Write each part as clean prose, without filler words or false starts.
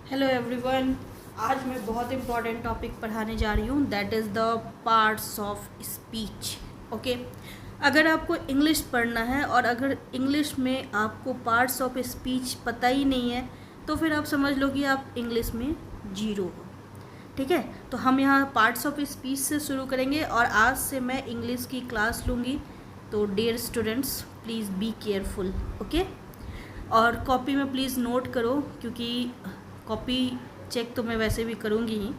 Hello everyone. आज मैं बहुत इम्पॉर्टेंट टॉपिक पढ़ाने जा रही हूँ, that is the parts of speech. Okay, अगर आपको इंग्लिश पढ़ना है और अगर इंग्लिश में आपको पार्ट्स ऑफ स्पीच पता ही नहीं है तो फिर आप समझ लो कि आप इंग्लिश में जीरो हो। ठीक है, तो हम यहाँ पार्ट्स ऑफ स्पीच से शुरू करेंगे और आज से मैं इंग्लिश की क्लास लूँगी। तो dear students, please be careful. Okay, और कॉपी में प्लीज़ नोट करो क्योंकि कॉपी चेक तो मैं वैसे भी करूँगी ही।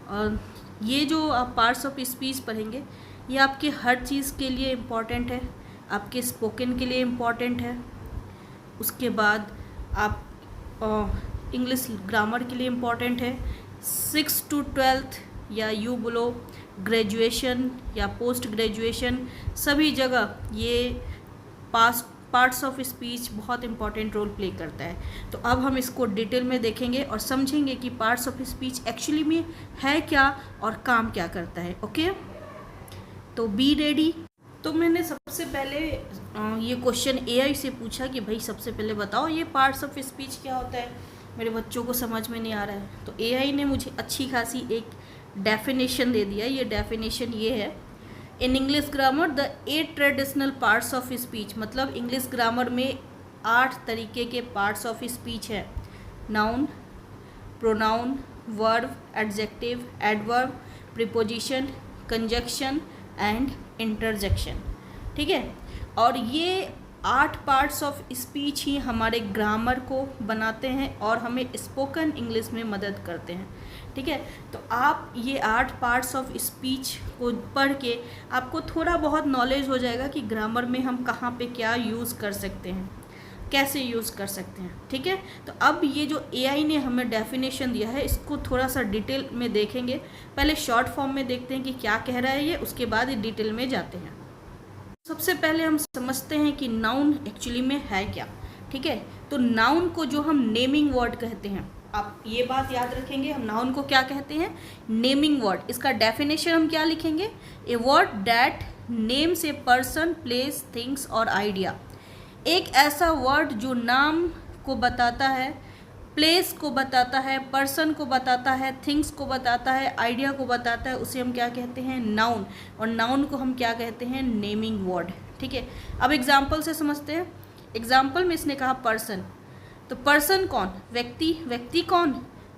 और ये जो आप पार्ट्स ऑफ स्पीच पढ़ेंगे ये आपके हर चीज़ के लिए इम्पॉर्टेंट है, आपके स्पोकन के लिए इम्पॉर्टेंट है, उसके बाद आप इंग्लिश ग्रामर के लिए इम्पॉर्टेंट है। 6 to 12th या यूँ बोलो ग्रेजुएशन या पोस्ट ग्रेजुएशन, सभी जगह ये पार्ट्स ऑफ स्पीच बहुत इंपॉर्टेंट रोल प्ले करता है। तो अब हम इसको डिटेल में देखेंगे और समझेंगे कि पार्ट्स ऑफ स्पीच एक्चुअली में है क्या और काम क्या करता है। ओके, तो बी रेडी। तो मैंने सबसे पहले ये क्वेश्चन एआई से पूछा कि भाई सबसे पहले बताओ ये पार्ट्स ऑफ स्पीच क्या होता है, मेरे बच्चों को समझ में नहीं आ रहा है। तो एआई ने मुझे अच्छी खासी एक डेफिनेशन दे दिया। ये डेफिनेशन ये है, in English grammar the 8 traditional parts of speech, मतलब इंग्लिश ग्रामर में 8 तरीके के पार्ट्स ऑफ स्पीच है। Noun, pronoun, verb, adjective, adverb, preposition, conjunction and interjection. ठीक है, और ये 8 पार्ट्स ऑफ स्पीच ही हमारे ग्रामर को बनाते हैं और हमें स्पोकन इंग्लिश में मदद करते हैं। ठीक है, तो आप ये 8 पार्ट्स ऑफ स्पीच को पढ़ के आपको थोड़ा बहुत नॉलेज हो जाएगा कि ग्रामर में हम कहाँ पे क्या यूज़ कर सकते हैं, कैसे यूज़ कर सकते हैं। ठीक है, तो अब ये जो एआई ने हमें डेफिनेशन दिया है इसको थोड़ा सा डिटेल में देखेंगे। पहले शॉर्ट फॉर्म में देखते हैं कि क्या कह रहा है ये, उसके बाद ये डिटेल में जाते हैं। सबसे पहले हम समझते हैं कि नाउन एक्चुअली में है क्या। ठीक है, तो नाउन को जो हम नेमिंग वर्ड कहते हैं, आप ये बात याद रखेंगे, हम नाउन को क्या कहते हैं, नेमिंग वर्ड। इसका डेफिनेशन हम क्या लिखेंगे, a word that names a person, place, things और आइडिया। एक ऐसा वर्ड जो नाम को बताता है, प्लेस को बताता है, पर्सन को बताता है, थिंग्स को बताता है, आइडिया को बताता है, उसे हम क्या कहते हैं, नाउन। और नाउन को हम क्या कहते हैं, नेमिंग वर्ड। ठीक है, अब एग्जाम्पल से समझते हैं। एग्जाम्पल में इसने कहा पर्सन, तो पर्सन कौन, व्यक्ति, व्यक्ति कौन,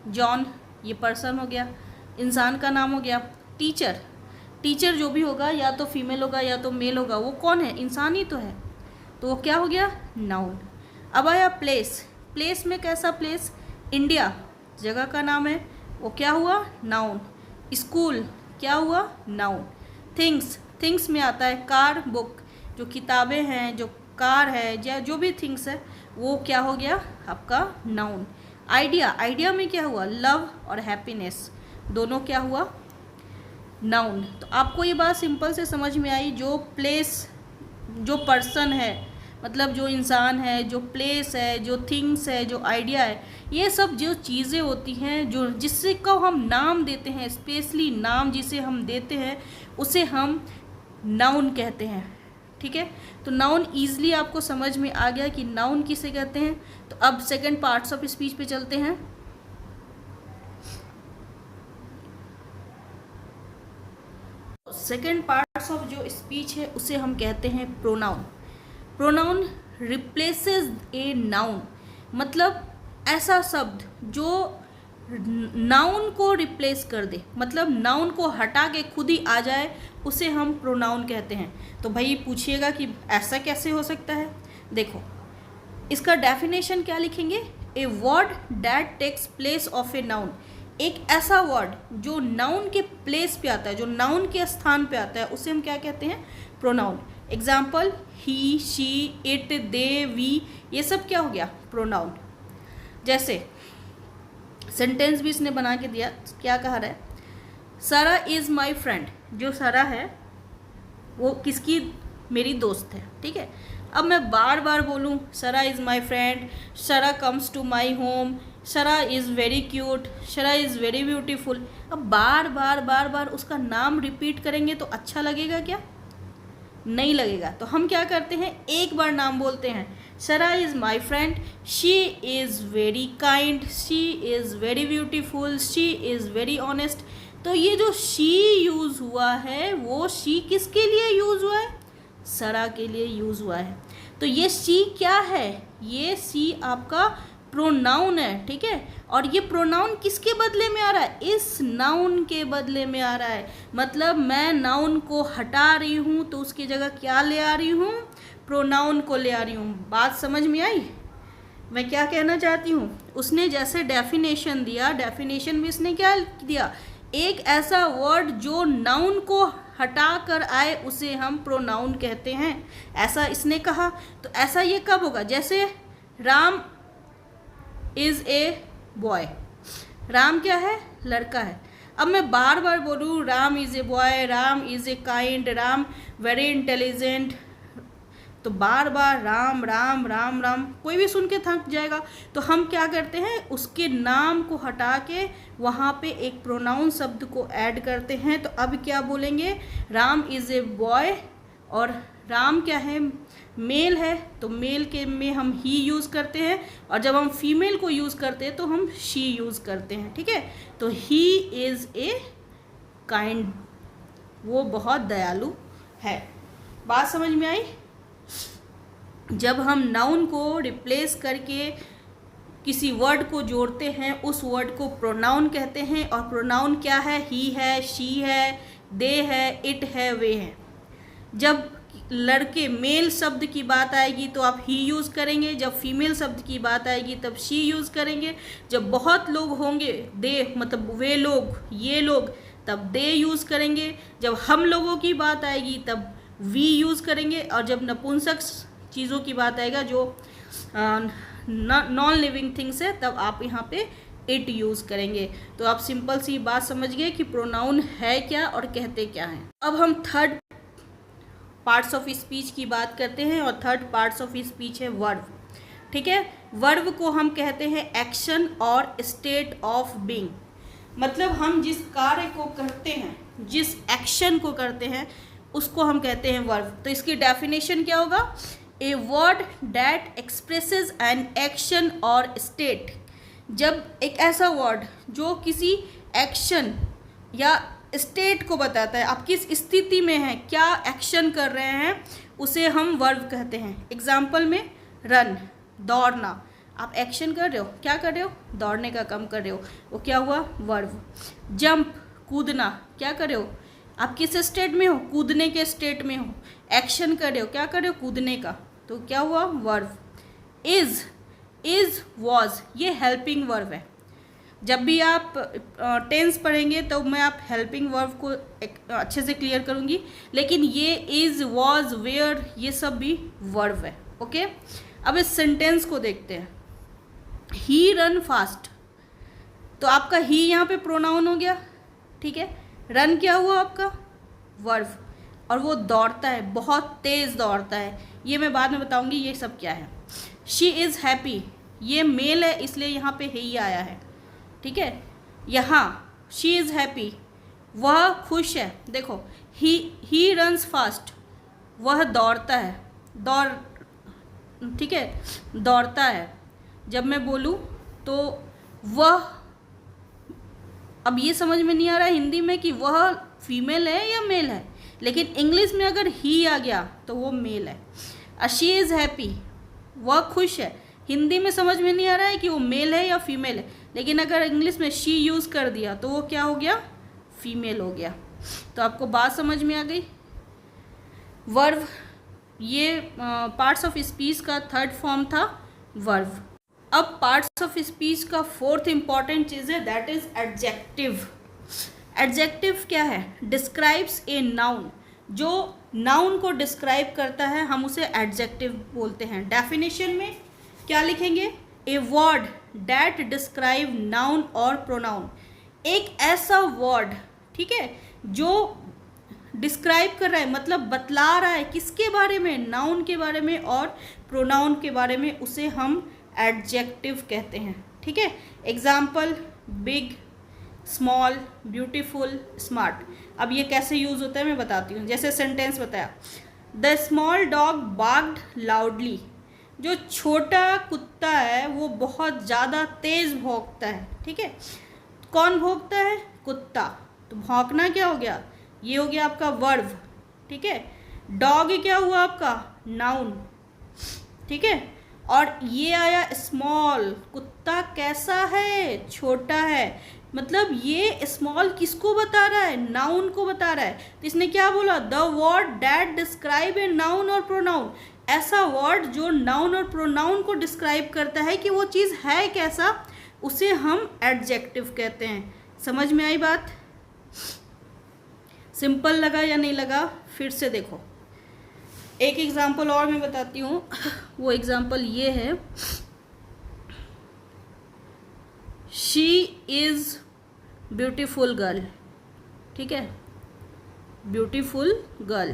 जॉन, ये पर्सन हो गया, इंसान का नाम हो गया। टीचर, टीचर जो भी होगा या तो फीमेल होगा या तो मेल होगा, वो कौन है, इंसान ही तो है, तो वो क्या हो गया, नाउन। अब आया प्लेस, प्लेस में कैसा प्लेस, इंडिया जगह का नाम है, वो क्या हुआ, नाउन। स्कूल क्या हुआ, नाउन। थिंग्स, थिंग्स में आता है कार, बुक, जो किताबें हैं, जो कार है या जो भी थिंग्स है वो क्या हो गया आपका, नाउन। आइडिया, आइडिया में क्या हुआ, लव और हैप्पीनेस, दोनों क्या हुआ, नाउन। तो आपको ये बात सिंपल से समझ में आई, जो प्लेस, जो पर्सन है मतलब जो इंसान है, जो प्लेस है, जो थिंग्स है, जो आइडिया है, ये सब जो चीज़ें होती हैं जो जिससे को हम नाम देते हैं, स्पेशली नाम जिसे हम देते हैं उसे हम नाउन कहते हैं। ठीक है, तो नाउन ईजिली आपको समझ में आ गया कि नाउन किसे कहते हैं। तो अब सेकंड पार्ट्स ऑफ स्पीच पे चलते हैं। सेकंड पार्ट्स ऑफ जो स्पीच है उसे हम कहते हैं pronoun. Pronoun replaces a noun, मतलब ऐसा शब्द जो नाउन को रिप्लेस कर दे, मतलब नाउन को हटा के खुद ही आ जाए, उसे हम प्रोनाउन कहते हैं। तो भाई पूछिएगा कि ऐसा कैसे हो सकता है। देखो इसका डेफिनेशन क्या लिखेंगे, a word that takes place of a noun, एक ऐसा वर्ड जो नाउन के प्लेस पे आता है, जो नाउन के स्थान पे आता है, उसे हम क्या कहते हैं, pronoun. Example, he, she, it, they, we, ये सब क्या हो गया, प्रोनाउन। जैसे सेंटेंस भी इसने बना के दिया, क्या कहा रहा है, सारा इज़ माई फ्रेंड, जो सारा है वो किसकी, मेरी दोस्त है। ठीक है, अब मैं बार बार बोलूँ सारा इज़ माई फ्रेंड, सारा कम्स टू माई होम, सारा इज़ वेरी क्यूट, सारा इज़ वेरी ब्यूटीफुल, अब बार बार बार बार उसका नाम रिपीट करेंगे तो अच्छा लगेगा क्या, नहीं लगेगा। तो हम क्या करते हैं, एक बार नाम बोलते हैं, सरा is my friend, she is very kind, she is very beautiful, she is very honest. तो ये जो शी यूज़ हुआ है वो शी किसके लिए यूज़ हुआ है? सरा के लिए यूज़ हुआ है। तो ये शी क्या है? ये शी आपका प्रोनाउन है, ठीक है। और ये प्रोनाउन किसके बदले में आ रहा है? इस नाउन के बदले में आ रहा है। मतलब मैं नाउन को हटा रही हूँ तो उसकी जगह क्या ले आ रही हूँ? प्रोनाउन को ले आ रही हूँ। बात समझ में आई मैं क्या कहना चाहती हूँ? उसने जैसे डेफिनेशन दिया, डेफिनेशन में इसने क्या दिया? एक ऐसा वर्ड जो नाउन को हटा कर आए उसे हम प्रोनाउन कहते हैं, ऐसा इसने कहा। तो ऐसा ये कब होगा? जैसे Ram is a boy, Ram क्या है? लड़का है। अब मैं बार बार बोलूँ Ram is a boy, Ram is a kind, Ram very intelligent, तो बार बार राम राम राम राम कोई भी सुन के थक जाएगा। तो हम क्या करते हैं? उसके नाम को हटा के वहाँ पे एक प्रोनाउन शब्द को ऐड करते हैं। तो अब क्या बोलेंगे? राम इज़ ए बॉय, और राम क्या है? मेल है, तो मेल के में हम ही यूज़ करते हैं, और जब हम फीमेल को यूज़ करते हैं तो हम शी यूज़ करते हैं, ठीक है। तो ही इज़ ए काइंड, वो बहुत दयालु है। बात समझ में आई? जब हम नाउन को रिप्लेस करके किसी वर्ड को जोड़ते हैं उस वर्ड को प्रोनाउन कहते हैं। और प्रोनाउन क्या है? ही है, शी है, दे है, इट है, वे है। जब लड़के मेल शब्द की बात आएगी तो आप ही यूज़ करेंगे, जब फीमेल शब्द की बात आएगी तब शी यूज़ करेंगे, जब बहुत लोग होंगे दे मतलब वे लोग, ये लोग, तब दे यूज़ करेंगे, जब हम लोगों की बात आएगी तब वी यूज़ करेंगे, और जब नपुंसक चीज़ों की बात आएगा जो नॉन लिविंग थिंग्स है तब आप यहाँ पे इट यूज़ करेंगे। तो आप सिंपल सी बात समझ गए कि प्रोनाउन है क्या और कहते क्या हैं। अब हम थर्ड पार्ट्स ऑफ स्पीच की बात करते हैं, और थर्ड पार्ट्स ऑफ स्पीच है वर्ब, ठीक है। वर्ब को हम कहते हैं एक्शन और स्टेट ऑफ बीइंग। मतलब हम जिस कार्य को करते हैं, जिस एक्शन को करते हैं उसको हम कहते हैं वर्ब। तो इसकी डेफिनेशन क्या होगा? A word that expresses an action और स्टेट। जब एक ऐसा वर्ड जो किसी एक्शन या स्टेट को बताता है, आप किस स्थिति में हैं, क्या एक्शन कर रहे हैं, उसे हम वर्ब कहते हैं। एग्जाम्पल में रन, दौड़ना, आप एक्शन कर रहे हो, क्या कर रहे हो? दौड़ने का काम कर रहे हो, वो क्या हुआ? वर्ब। जंप, कूदना, क्या कर रहे हो? आप किस स्टेट में हो? कूदने के स्टेट में हो, एक्शन कर रहे हो, क्या कर रहे हो? कूदने का, तो क्या हुआ? वर्ब। इज़, वॉज, ये हेल्पिंग वर्ब है। जब भी आप टेंस पढ़ेंगे तो मैं आप हेल्पिंग वर्ब को अच्छे से क्लियर करूँगी, लेकिन ये इज़, वॉज, वेयर, ये सब भी वर्ब है, ओके। अब इस सेंटेंस को देखते हैं। ही रन फास्ट, तो आपका ही यहाँ पे प्रोनाउन हो गया, ठीक है। रन क्या हुआ आपका? वर्ब। और वो दौड़ता है, बहुत तेज़ दौड़ता है, ये मैं बाद में बताऊँगी ये सब क्या है। शी इज़ हैप्पी, ये मेल है इसलिए यहाँ पे ही आया है, ठीक है। यहाँ शी इज़ हैप्पी, वह खुश है। देखो ही रन्स फास्ट, वह दौड़ता है, ठीक है, दौड़ता है। जब मैं बोलूँ तो वह, अब ये समझ में नहीं आ रहा है हिंदी में कि वह फीमेल है या मेल है, लेकिन इंग्लिश में अगर ही आ गया तो वो मेल है। शी इज़ हैप्पी, वह खुश है। हिंदी में समझ में नहीं आ रहा है कि वो मेल है या फीमेल है, लेकिन अगर इंग्लिश में शी यूज़ कर दिया तो वो क्या हो गया? फीमेल हो गया। तो आपको बात समझ में आ गई। वर्ब, ये पार्ट्स ऑफ स्पीच का थर्ड फॉर्म था वर्ब। अब पार्ट्स ऑफ स्पीच का फोर्थ इंपॉर्टेंट चीज़ है, दैट इज एडजेक्टिव। एडजेक्टिव क्या है? डिस्क्राइब्स ए नाउन, जो नाउन को डिस्क्राइब करता है हम उसे एडजेक्टिव बोलते हैं। डेफिनेशन में क्या लिखेंगे? A word that describe noun और प्रोनाउन, एक ऐसा वर्ड, ठीक है, जो डिस्क्राइब कर रहा है, मतलब बतला रहा है किसके बारे में? नाउन के बारे में और प्रोनाउन के बारे में, उसे हम एडजेक्टिव कहते हैं, ठीक है। Example big, small, beautiful, smart. अब ये कैसे यूज़ होता है मैं बताती हूँ। जैसे सेंटेंस बताया, द स्मॉल डॉग बार्क्ड लाउडली, जो छोटा कुत्ता है वो बहुत ज़्यादा तेज़ भौंकता है, ठीक है। कौन भौंकता है? कुत्ता। तो भौंकना क्या हो गया? ये हो गया आपका वर्ब, ठीक है। डॉग क्या हुआ आपका? नाउन, ठीक है। और ये आया स्मॉल, कुत्ता कैसा है? छोटा है। मतलब ये स्मॉल किसको बता रहा है? नाउन को बता रहा है। तो इसने क्या बोला? The word that describe a noun और प्रोनाउन। ऐसा वर्ड जो नाउन और प्रोनाउन को डिस्क्राइब करता है कि वो चीज़ है कैसा, उसे हम एडजेक्टिव कहते हैं। समझ में आई बात? सिंपल लगा या नहीं लगा? फिर से देखो, एक एग्जाम्पल और मैं बताती हूँ। वो एग्जाम्पल ये है, शी इज़ ब्यूटीफुल गर्ल, ठीक है, ब्यूटीफुल गर्ल।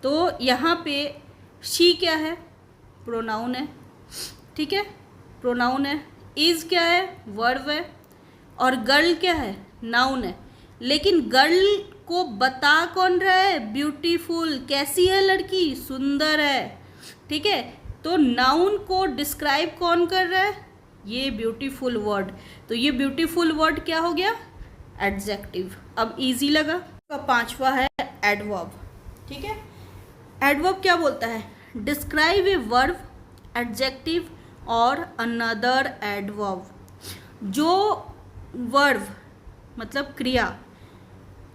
तो यहाँ पे शी क्या है? प्रोनाउन है, ठीक है, प्रोनाउन है। इज़ क्या है? वर्ब है। और गर्ल क्या है? नाउन है। लेकिन गर्ल को बता कौन रहा है? ब्यूटीफुल। कैसी है लड़की? सुंदर है, ठीक है। तो नाउन को डिस्क्राइब कौन कर रहा है? ये ब्यूटीफुल वर्ड। तो ये ब्यूटीफुल वर्ड क्या हो गया? एडजेक्टिव। अब इजी लगा? का पांचवा है एडवर्ब, ठीक है। एडवर्ब क्या बोलता है? डिस्क्राइब ए वर्ब, एडजेक्टिव और अनदर एडवर्ब। जो वर्ब मतलब क्रिया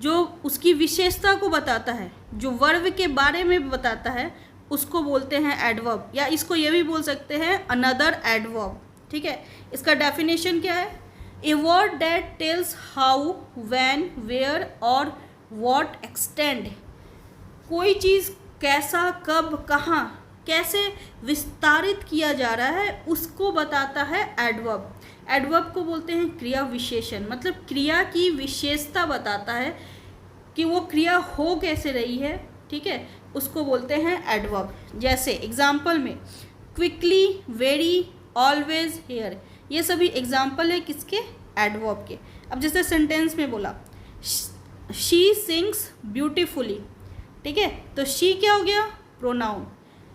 जो उसकी विशेषता को बताता है, जो वर्ब के बारे में बताता है, उसको बोलते हैं एडवर्ब। या इसको ये भी बोल सकते हैं अनदर एडवर्ब, ठीक है। इसका डेफिनेशन क्या है? A word that tells how, when, where और व्हाट एक्सटेंड। कोई चीज़ कैसा, कब, कहाँ, कैसे विस्तारित किया जा रहा है, उसको बताता है एडवर्ब। एडवर्ब को बोलते हैं क्रिया विशेषण। मतलब क्रिया की विशेषता बताता है कि वो क्रिया हो कैसे रही है, ठीक है, उसको बोलते हैं एडवर्ब। जैसे एग्जाम्पल में क्विकली, वेरी, ऑलवेज, हियर, ये सभी एग्जाम्पल है किसके? एडवर्ब के। अब जैसे सेंटेंस में बोला शी सिंग्स ब्यूटीफुली, ठीक है, तो शी क्या हो गया? प्रोनाउन।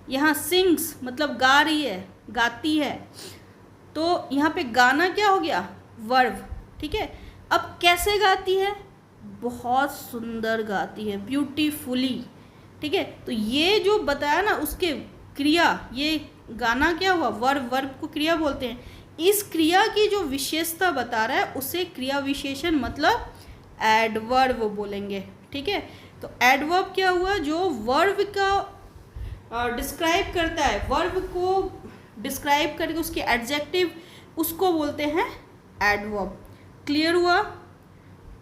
यहाँ सिंग्स मतलब गा रही है, गाती है, तो यहाँ पे गाना क्या हो गया? वर्ब, ठीक है। अब कैसे गाती है? बहुत सुंदर गाती है, ब्यूटीफुली, ठीक है। तो ये जो बताया ना उसके क्रिया, ये गाना क्या हुआ? वर्ब। वर्ब को क्रिया बोलते हैं। इस क्रिया की जो विशेषता बता रहा है उसे क्रिया विशेषण मतलब एडवर्ब बोलेंगे, ठीक है। तो एडवर्ब क्या हुआ? जो वर्ब का डिस्क्राइब करता है, वर्ब को डिस्क्राइब करके उसके एडजेक्टिव, उसको बोलते हैं एडवर्ब। क्लियर हुआ?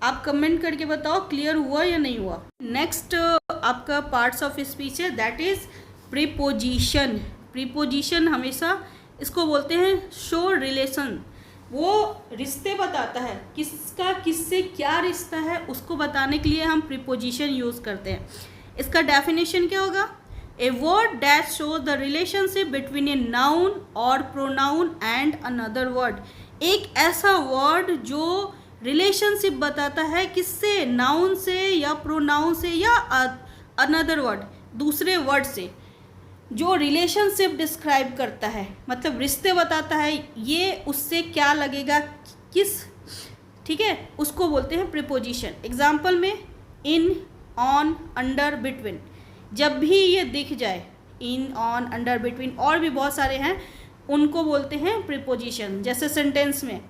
आप कमेंट करके बताओ क्लियर हुआ या नहीं हुआ। नेक्स्ट आपका पार्ट्स ऑफ स्पीच है, दैट इज प्रीपोजिशन। प्रीपोजिशन हमेशा इसको बोलते हैं शो रिलेशन। वो रिश्ते बताता है, किसका किससे क्या रिश्ता है, उसको बताने के लिए हम प्रीपोजिशन यूज़ करते हैं। इसका डेफिनेशन क्या होगा? ए word that shows the relationship between a noun और प्रोनाउन एंड अनदर वर्ड। एक ऐसा वर्ड जो रिलेशनशिप बताता है किससे? नाउन से या प्रोनाउन से या अनदर वर्ड, दूसरे वर्ड से, जो रिलेशनशिप डिस्क्राइब करता है, मतलब रिश्ते बताता है, ये उससे क्या लगेगा, किस, ठीक है, उसको बोलते हैं प्रीपोजिशन। एग्जाम्पल में इन, ऑन, अंडर, बिटवीन, जब भी ये दिख जाए, इन, ऑन, अंडर, बिटवीन, और भी बहुत सारे हैं, उनको बोलते हैं प्रीपोजिशन। जैसे सेंटेंस में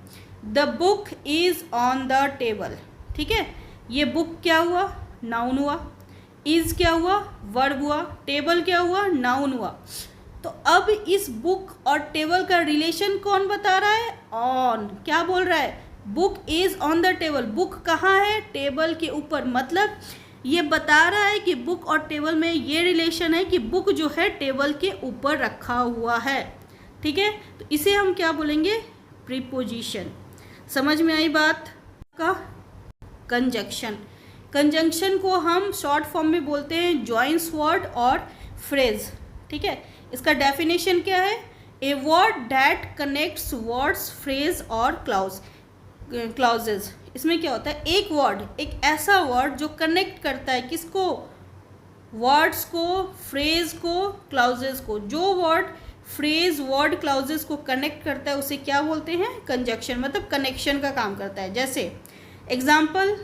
the book is on the table, ठीक है, ये बुक क्या हुआ? नाउन हुआ। इज़ क्या हुआ? वर्ब हुआ। टेबल क्या हुआ? नाउन हुआ। तो अब इस बुक और टेबल का रिलेशन कौन बता रहा है? ऑन। क्या बोल रहा है? Book is on the table. Book कहाँ है? टेबल के ऊपर। मतलब ये बता रहा है कि बुक और टेबल में ये रिलेशन है कि बुक जो है टेबल के ऊपर रखा हुआ है, ठीक है। तो इसे हम क्या बोलेंगे? प्रीपोजिशन। समझ में आई बात? का कंजक्शन। कंजंक्शन को हम शॉर्ट फॉर्म में बोलते हैं जॉइंस वर्ड और फ्रेज, ठीक है। इसका डेफिनेशन क्या है? A word that connects words, phrase और क्लाउजेज। इसमें क्या होता है? एक वर्ड, एक ऐसा वर्ड जो कनेक्ट करता है किसको? वर्ड्स को, फ्रेज को, क्लाउजेज को। जो वर्ड फ्रेज वर्ड क्लाउजेस को कनेक्ट करता है उसे क्या बोलते हैं, कंजक्शन, मतलब कनेक्शन का काम करता है। जैसे example,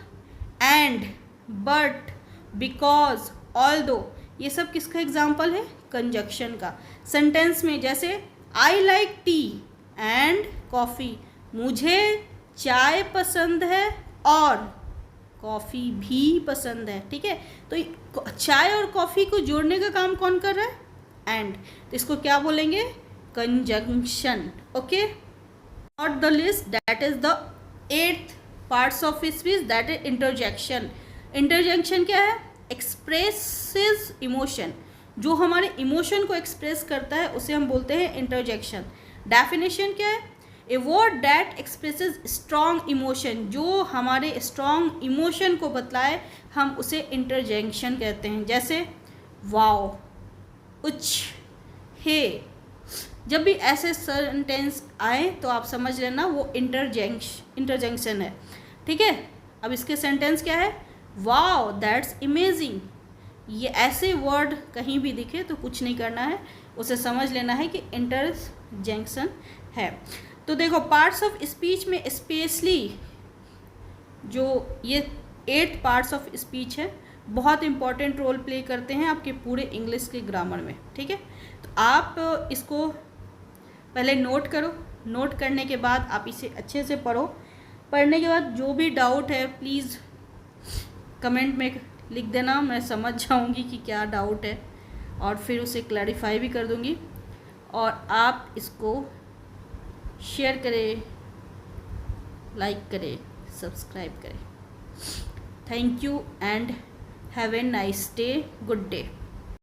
and, but, because, although, ये सब किसका एग्जाम्पल है, कंजक्शन का। सेंटेंस में जैसे I like T and coffee, मुझे चाय पसंद है और कॉफ़ी भी पसंद है, ठीक है। तो चाय और कॉफ़ी को जोड़ने का काम कौन कर रहा है, एंड, तो इसको क्या बोलेंगे, conjunction, okay. Not the list, that is the 8th parts of speech, that is interjection. Interjection क्या है, एक्सप्रेसेस इमोशन, जो हमारे इमोशन को एक्सप्रेस करता है उसे हम बोलते हैं इंटरजेक्शन। डेफिनेशन क्या है, a word that expresses strong emotion, जो हमारे स्ट्रॉन्ग इमोशन को बतलाए हम उसे इंटरजेक्शन कहते हैं। जैसे वाओ, उच, हे, जब भी ऐसे सेंटेंस आए तो आप समझ लेना वो इंटरजेक्शन है, ठीक है। अब इसके सेंटेंस क्या है, वाओ दैट्स अमेजिंग, ये ऐसे वर्ड कहीं भी दिखे तो कुछ नहीं करना है, उसे समझ लेना है कि इंटरजेक्शन है। तो देखो पार्ट्स ऑफ स्पीच में स्पेशली जो ये 8 पार्ट्स ऑफ स्पीच है बहुत इंपॉर्टेंट रोल प्ले करते हैं आपके पूरे इंग्लिश के ग्रामर में, ठीक है। तो आप इसको पहले नोट करो, नोट करने के बाद आप इसे अच्छे से पढ़ो। पढ़ने के बाद जो भी डाउट है प्लीज़ कमेंट में लिख देना, मैं समझ जाऊंगी कि क्या डाउट है और फिर उसे क्लैरिफाई भी कर दूंगी। और आप इसको शेयर करें, लाइक करें, सब्सक्राइब करें। Thank you and have a nice day, good day.